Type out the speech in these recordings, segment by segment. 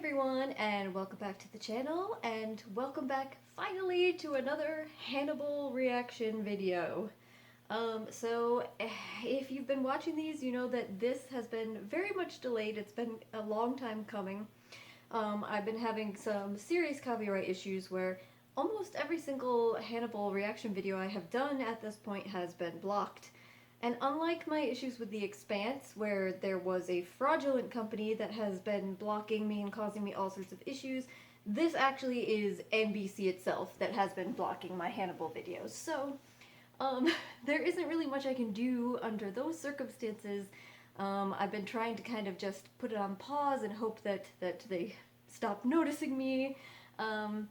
everyone, and welcome back to the channel, and welcome back finally to another Hannibal reaction video. If you've been watching these, you know that this has been very much delayed. It's been a long time coming. I've been having some serious copyright issues where almost every single Hannibal reaction video I have done at this point has been blocked. And unlike my issues with The Expanse, where there was a fraudulent company that has been blocking me and causing me all sorts of issues, this actually is NBC itself that has been blocking my Hannibal videos. So, there isn't really much I can do under those circumstances. I've been trying to kind of just put it on pause and hope that they stop noticing me. And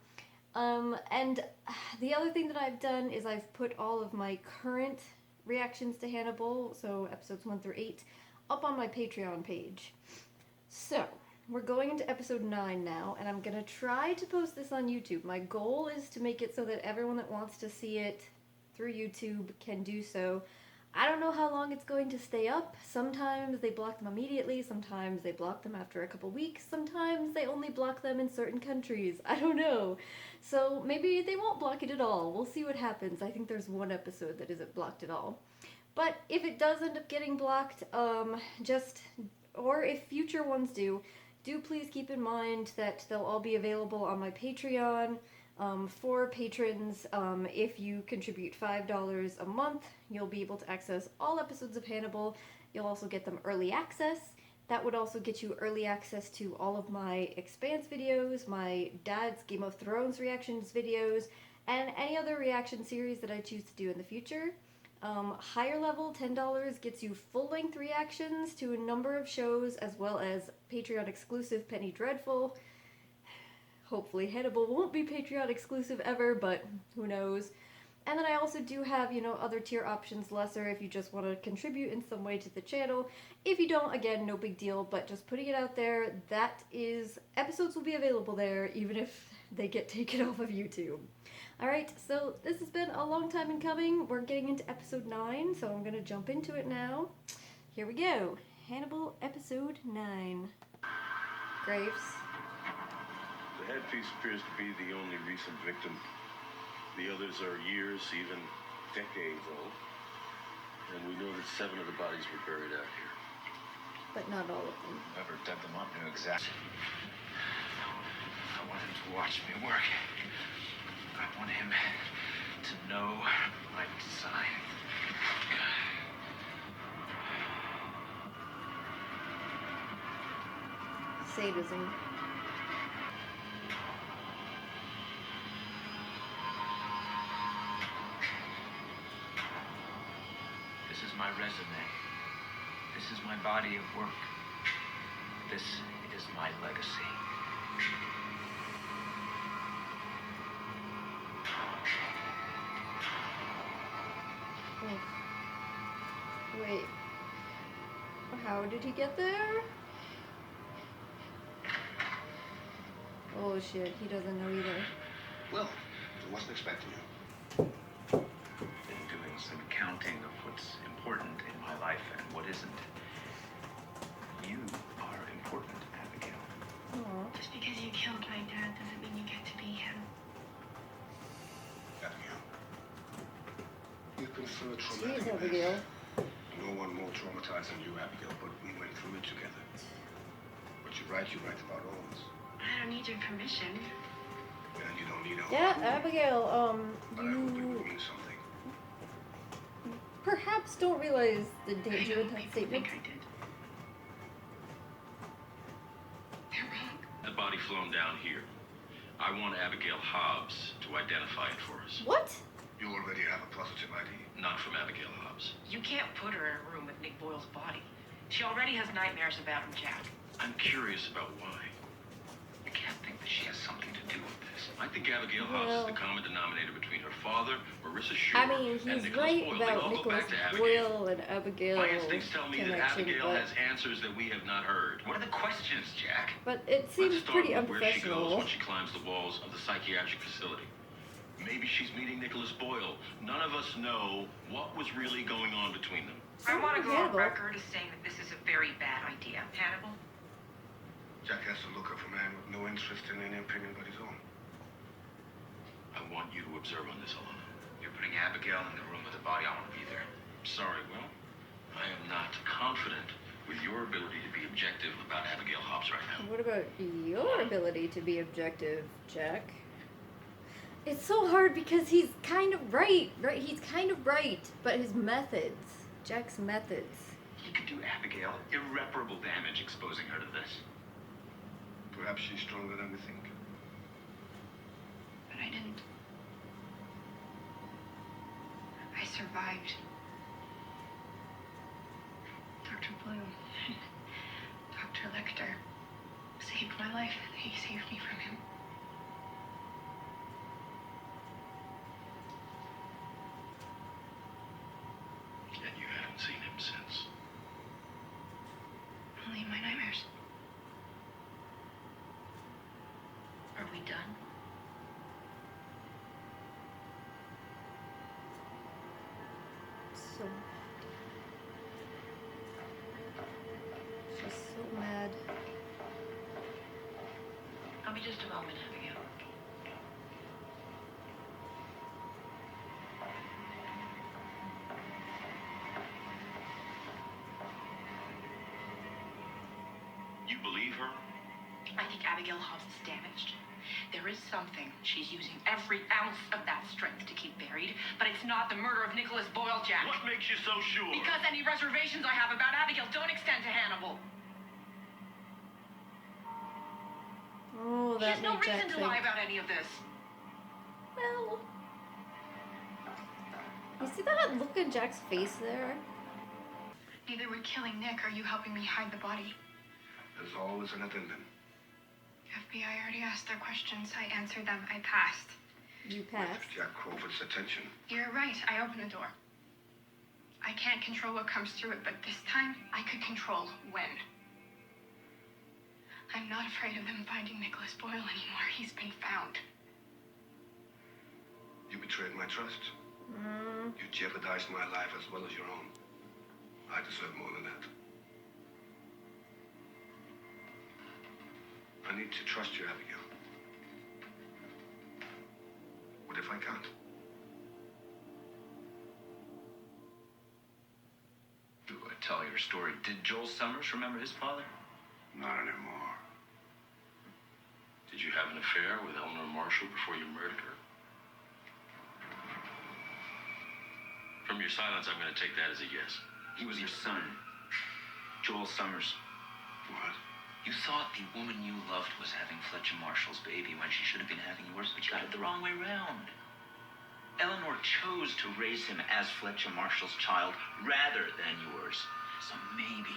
the other thing that I've done is I've put all of my current reactions to Hannibal, so episodes 1 through 8, up on my Patreon page. So, we're going into episode 9 now, and I'm gonna try to post this on YouTube. My goal is to make it so that everyone that wants to see it through YouTube can do so. I don't know how long it's going to stay up. Sometimes they block them immediately, sometimes they block them after a couple weeks, sometimes they only block them in certain countries. I don't know. So maybe they won't block it at all. We'll see what happens. I think there's one episode that isn't blocked at all. But if it does end up getting blocked, or if future ones do please keep in mind that they'll all be available on my Patreon. For patrons, if you contribute $5 a month, you'll be able to access all episodes of Hannibal. You'll also get them early access. That would also get you early access to all of my Expanse videos, my dad's Game of Thrones reactions videos, and any other reaction series that I choose to do in the future. Higher level, $10 gets you full-length reactions to a number of shows, as well as Patreon exclusive Penny Dreadful. Hopefully Hannibal won't be Patreon exclusive ever, but who knows. And then I also do have, other tier options, lesser if you just want to contribute in some way to the channel. If you don't, again, no big deal, but just putting it out there, episodes will be available there, even if they get taken off of YouTube. Alright, so this has been a long time in coming. We're getting into episode 9, so I'm gonna jump into it now. Here we go. Hannibal episode 9. Graves. The headpiece appears to be the only recent victim. The others are years, even decades old. And we know that 7 of the bodies were buried out here. But not all of them. Whoever dug them up knew exactly. I want him to watch me work. I want him to know my design. Sadism. This is my resume. This is my body of work. This is my legacy. Wait. How did he get there? Oh shit, he doesn't know either. Well, I wasn't expecting you. Been doing some counting of what's important in my life and what isn't. You are important, Abigail. Aww. Just because you killed my dad doesn't mean you get to be him. Abigail. You've been through a Jeez, traumatic Abigail. event. No one more traumatized than you, Abigail, but we went through it together. But you write about all of us. I don't need your permission. And you don't need our Yeah, approval. Abigail, But I hope it you will mean something. perhaps don't realize the I danger know in that people statement. think I did. They're wrong. The body flown down here. I want Abigail Hobbs to identify it for us. What? You already have a positive ID. Not from Abigail Hobbs. You can't put her in a room with Nick Boyle's body. She already has nightmares about him, Jack. I'm curious about why. You can't think that she has something to do with this. I think Abigail Hobbs Well- is the common denominator between her father, Marissa Shore, I mean, and he's Nicholas right Boyle. They about all go Nicholas back to Abigail. Boyle and Abigail My instincts tell me that connection, Abigail but, has answers that we have not heard. What are the questions, Jack? but it Let's seems start pretty with where she goes unprofessional. when she climbs the walls of the psychiatric facility. Maybe she's meeting Nicholas Boyle. None of us know what was really going on between them. I want to go on Hannibal. record as saying that this is a very bad idea. Hannibal? Jack has to look of a man with no interest in any opinion but his own. I want you to observe on this, Alana. You're putting Abigail in the room with the body. I want to be there. Sorry, Will. I am not confident with your ability to be objective about Abigail Hobbs right now. What about your ability to be objective, Jack? It's so hard because he's kind of right? He's kind of right, but his methods, Jack's methods. He could do Abigail irreparable damage exposing her to this. Perhaps she's stronger than we think. But I didn't. I survived. Dr. Blue, Dr. Lecter saved my life. He saved me from him. And you haven't seen him since. Only in my nightmares. Are we done? So she's so mad. I'll be just a moment, Abigail. You believe her? I think Abigail Hobbs is damaged. There is something. She's using every ounce of that strength to keep buried, but it's not the murder of Nicholas Boyle, Jack. What makes you so sure? Because any reservations I have about Abigail don't extend to Hannibal. Oh, that There's no made Jack reason to think. lie about any of this. Well, you see that look in Jack's face there? Either we're killing Nick or you helping me hide the body. There's always an addendum. FBI already asked their questions. I answered them. I passed. You passed. With Jack Crawford's attention. You're right. I opened the door. I can't control what comes through it, but this time I could control when. I'm not afraid of them finding Nicholas Boyle anymore. He's been found. You betrayed my trust. You jeopardized my life as well as your own. I deserve more than that. I need to trust you, Abigail. What if I can't? Do I tell your story? Did Joel Summers remember his father? Not anymore. Did you have an affair with Eleanor Marshall before you murdered her? From your silence, I'm going to take that as a yes. He was your son, Joel Summers. What? You thought the woman you loved was having Fletcher Marshall's baby when she should have been having yours, but you got it the wrong way round. Eleanor chose to raise him as Fletcher Marshall's child rather than yours. So maybe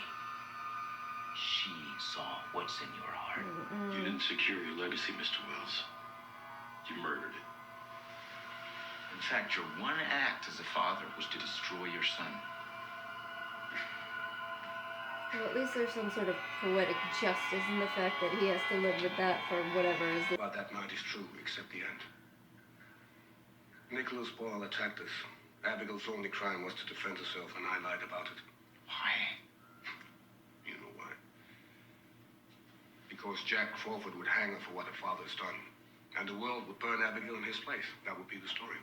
she saw what's in your heart. You didn't secure your legacy, Mr. Wells. You murdered it. In fact, your one act as a father was to destroy your son. Well, at least there's some sort of poetic justice in the fact that he has to live with that for whatever is. But that night is true, except the end. Nicholas Boyle attacked us. Abigail's only crime was to defend herself, and I lied about it. Why? You know why? Because Jack Crawford would hang her for what her father's done. And the world would burn Abigail in his place. That would be the story.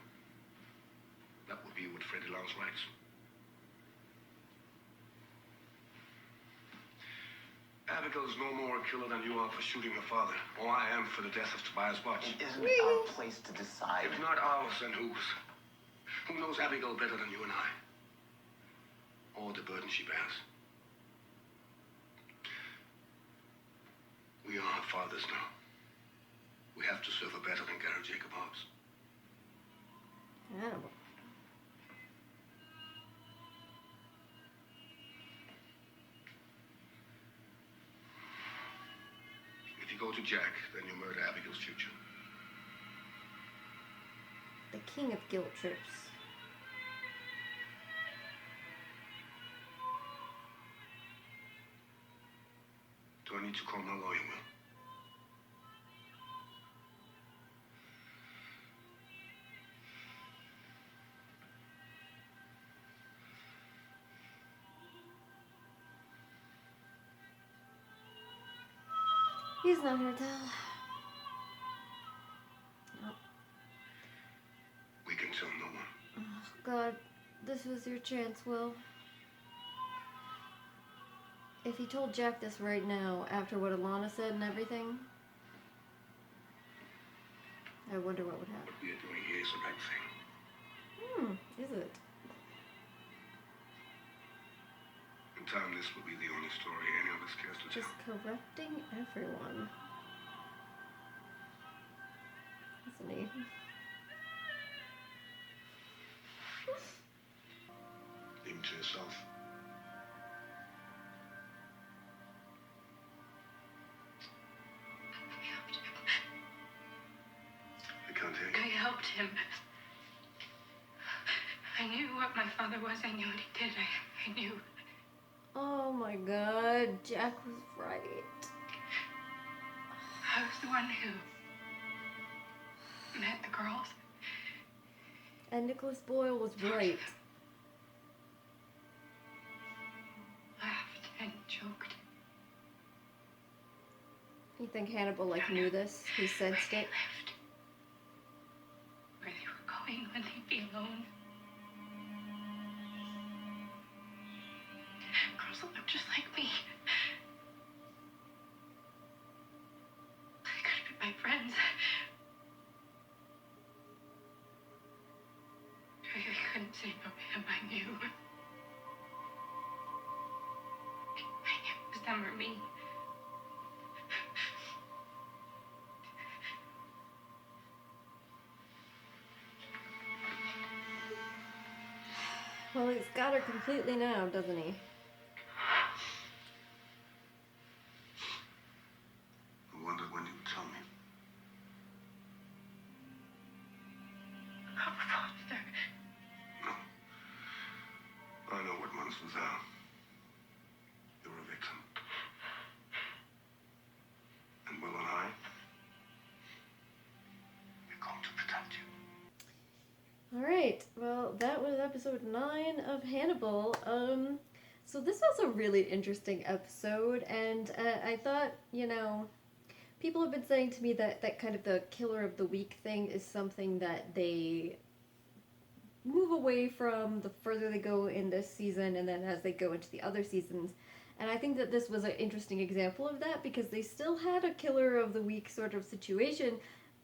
That would be what Freddie Lounge writes. Abigail's no more a killer than you are for shooting her father, or I am for the death of Tobias Botch. It isn't our place to decide. If not ours, then whose? Who knows Abigail better than you and I? Or the burden she bears? We are her fathers now. We have to serve her better than Garrett Jacob Hobbs. Hannibal. If you go to Jack, then you murder Abigail's future. The king of guilt trips. Do I need to call my lawyer, Will? He's not gonna tell. Oh. We can tell no one. Oh, God, this was your chance, Will. If he told Jack this right now, after what Alana said and everything, I wonder what would happen. What we are doing here is the right thing. Is it? In time, this will be the only story any of us cares to tell. Just corrupting everyone. Isn't he? Even to yourself. I can't hear you. I helped him. I knew what my father was. I knew what he did. I knew. Oh my God, Jack was right. I was the one who met the girls. And Nicholas Boyle was right. Laughed and joked. You think Hannibal knew this? He sensed Where it? they lived. Where they were going when they'd be alone. Girls that look just like me. They could be my friends. I couldn't say no to him. I knew. It was them or me. Well, he's got her completely now, doesn't he? I wondered when you would tell me. Our father. No. I know what monsters are. You're a victim. And Will and I, we're going to protect you. Alright, well, that was episode 9 of Hannibal. So this was a really interesting episode, and I thought, people have been saying to me that kind of the killer of the week thing is something that they move away from the further they go in this season and then as they go into the other seasons. And I think that this was an interesting example of that because they still had a killer of the week sort of situation,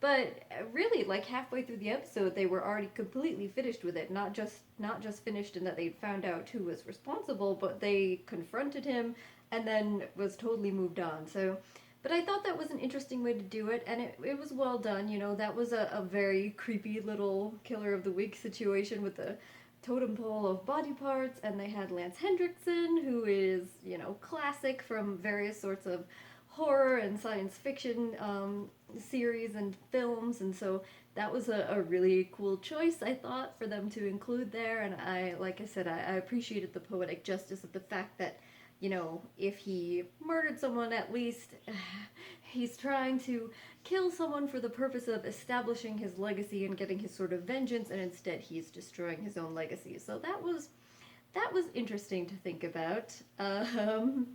but really halfway through the episode they were already completely finished with it. Not just finished in that they found out who was responsible, but they confronted him and then was totally moved on. So but I thought that was an interesting way to do it, and it was well done. That was a very creepy little killer of the week situation with the totem pole of body parts, and they had Lance Hendrickson, who is, classic from various sorts of horror and science fiction series and films, and so that was a really cool choice, I thought, for them to include there, and like I said, I appreciated the poetic justice of the fact that if he murdered someone, at least he's trying to kill someone for the purpose of establishing his legacy and getting his sort of vengeance, and instead he's destroying his own legacy. So that was interesting to think about. And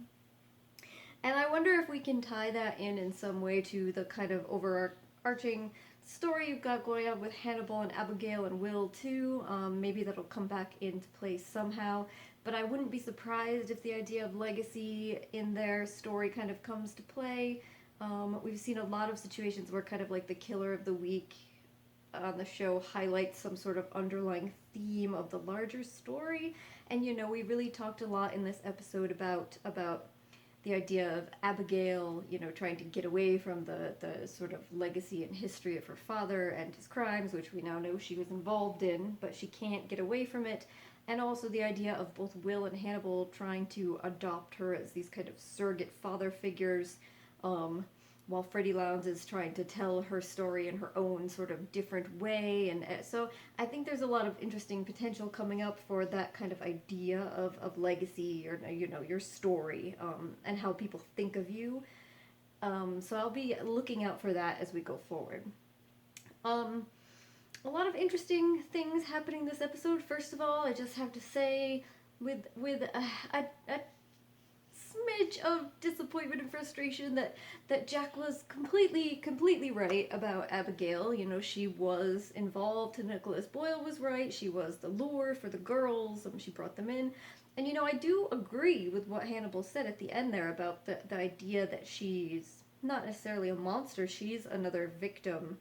I wonder if we can tie that in some way to the kind of overarching story you've got going on with Hannibal and Abigail and Will too. Maybe that'll come back into place somehow. But I wouldn't be surprised if the idea of legacy in their story kind of comes to play. We've seen a lot of situations where kind of the killer of the week on the show highlights some sort of underlying theme of the larger story. And we really talked a lot in this episode about the idea of Abigail, trying to get away from the sort of legacy and history of her father and his crimes, which we now know she was involved in, but she can't get away from it. And also the idea of both Will and Hannibal trying to adopt her as these kind of surrogate father figures, while Freddie Lounds is trying to tell her story in her own sort of different way. And so I think there's a lot of interesting potential coming up for that kind of idea of legacy, or your story, and how people think of you. So I'll be looking out for that as we go forward. A lot of interesting things happening this episode. First of all, I just have to say, with a smidge of disappointment and frustration that Jack was completely right about Abigail. You know, she was involved, and Nicholas Boyle was right. She was the lure for the girls, and she brought them in. And, you know, I do agree with what Hannibal said at the end there about the idea that she's not necessarily a monster. She's another victim.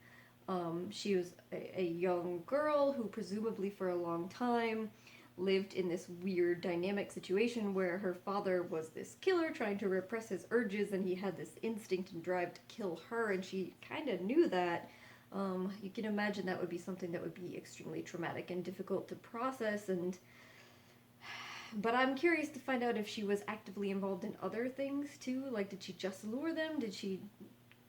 She was a young girl who presumably for a long time lived in this weird dynamic situation where her father was this killer trying to repress his urges, and he had this instinct and drive to kill her, and she kind of knew that. You can imagine that would be something that would be extremely traumatic and difficult to process, but I'm curious to find out if she was actively involved in other things too. Like, did she just lure them? Did she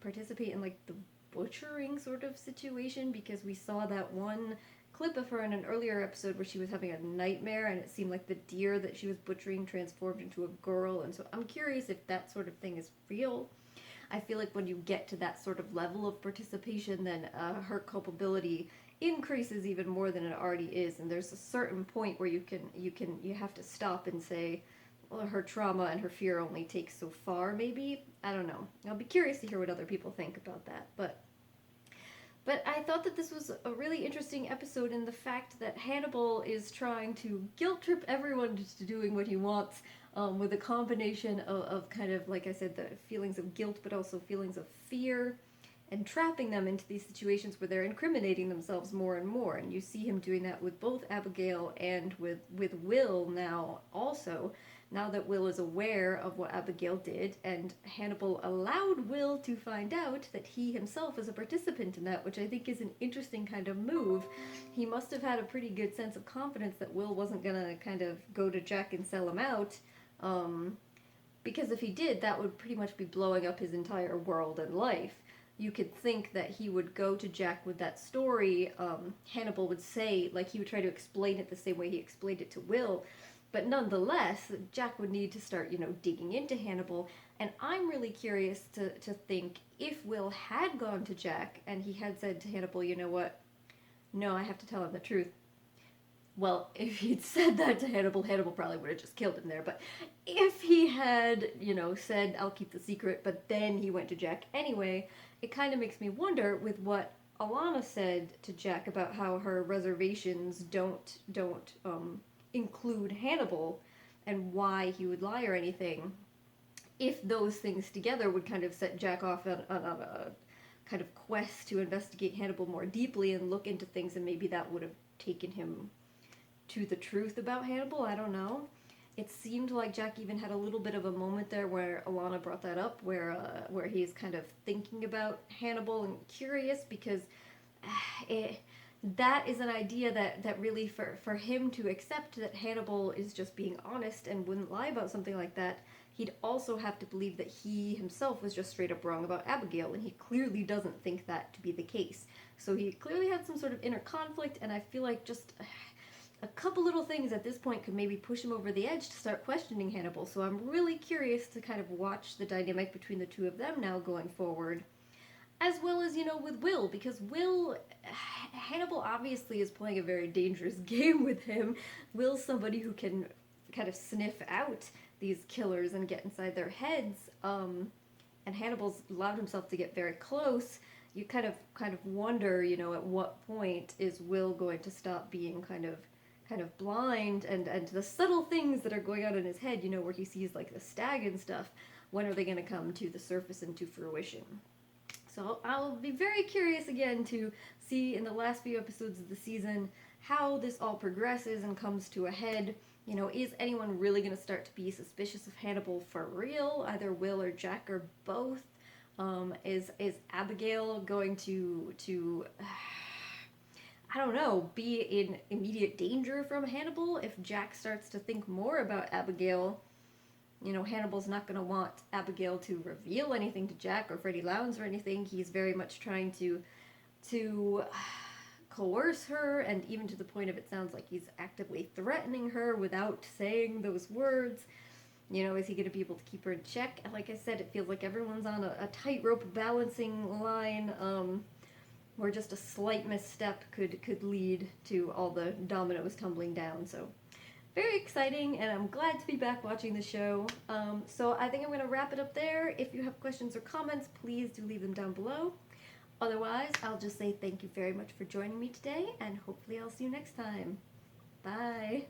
participate in, like, the butchering sort of situation? Because we saw that one clip of her in an earlier episode where she was having a nightmare, and it seemed like the deer that she was butchering transformed into a girl, and so I'm curious if that sort of thing is real. I feel like when you get to that sort of level of participation, then her culpability increases even more than it already is, and there's a certain point where you have to stop and say, well, her trauma and her fear only takes so far, maybe. I don't know. I'll be curious to hear what other people think about that, but I thought that this was a really interesting episode in the fact that Hannibal is trying to guilt trip everyone into doing what he wants, with a combination of kind of, like I said, the feelings of guilt, but also feelings of fear, and trapping them into these situations where they're incriminating themselves more and more. And you see him doing that with both Abigail and with Will now also, now that Will is aware of what Abigail did, and Hannibal allowed Will to find out that he himself is a participant in that, which I think is an interesting kind of move. He must have had a pretty good sense of confidence that Will wasn't gonna kind of go to Jack and sell him out, because if he did, that would pretty much be blowing up his entire world and life. You could think that he would go to Jack with that story. Hannibal would say, like, he would try to explain it the same way he explained it to Will, but nonetheless, Jack would need to start, you know, digging into Hannibal, and I'm really curious to think if Will had gone to Jack and he had said to Hannibal, you know what, no, I have to tell him the truth. Well, if he'd said that to Hannibal, Hannibal probably would have just killed him there, but if he had, you know, said, I'll keep the secret, but then he went to Jack anyway, it kind of makes me wonder with what Alana said to Jack about how her reservations don't include Hannibal, and why he would lie or anything, if those things together would kind of set Jack off on a kind of quest to investigate Hannibal more deeply and look into things, and maybe that would have taken him to the truth about Hannibal. I don't know. It seemed like Jack even had a little bit of a moment there where Alana brought that up, where he's kind of thinking about Hannibal and curious, because that is an idea that really, for him to accept that Hannibal is just being honest and wouldn't lie about something like that, he'd also have to believe that he himself was just straight up wrong about Abigail, and he clearly doesn't think that to be the case. So he clearly had some sort of inner conflict, and I feel like just a couple little things at this point could maybe push him over the edge to start questioning Hannibal. So I'm really curious to kind of watch the dynamic between the two of them now going forward. As well as, you know, with Will, because Hannibal obviously is playing a very dangerous game with him. Will's somebody who can kind of sniff out these killers and get inside their heads, and Hannibal's allowed himself to get very close. You kind of wonder, you know, at what point is Will going to stop being kind of blind, and to the subtle things that are going on in his head, you know, where he sees like the stag and stuff. When are they going to come to the surface and to fruition? So I'll be very curious again to see in the last few episodes of the season how this all progresses and comes to a head. You know, is anyone really going to start to be suspicious of Hannibal for real? Either Will or Jack or both? Is Abigail going to I don't know, be in immediate danger from Hannibal if Jack starts to think more about Abigail? You know, Hannibal's not going to want Abigail to reveal anything to Jack or Freddie Lowndes or anything. He's very much trying to coerce her, and even to the point of, it sounds like he's actively threatening her without saying those words. You know, is he going to be able to keep her in check? And like I said, it feels like everyone's on a tightrope balancing line, where just a slight misstep could lead to all the dominoes tumbling down. So very exciting, and I'm glad to be back watching the show. So I think I'm going to wrap it up there. If you have questions or comments, please do leave them down below. Otherwise, I'll just say thank you very much for joining me today, and hopefully I'll see you next time. Bye.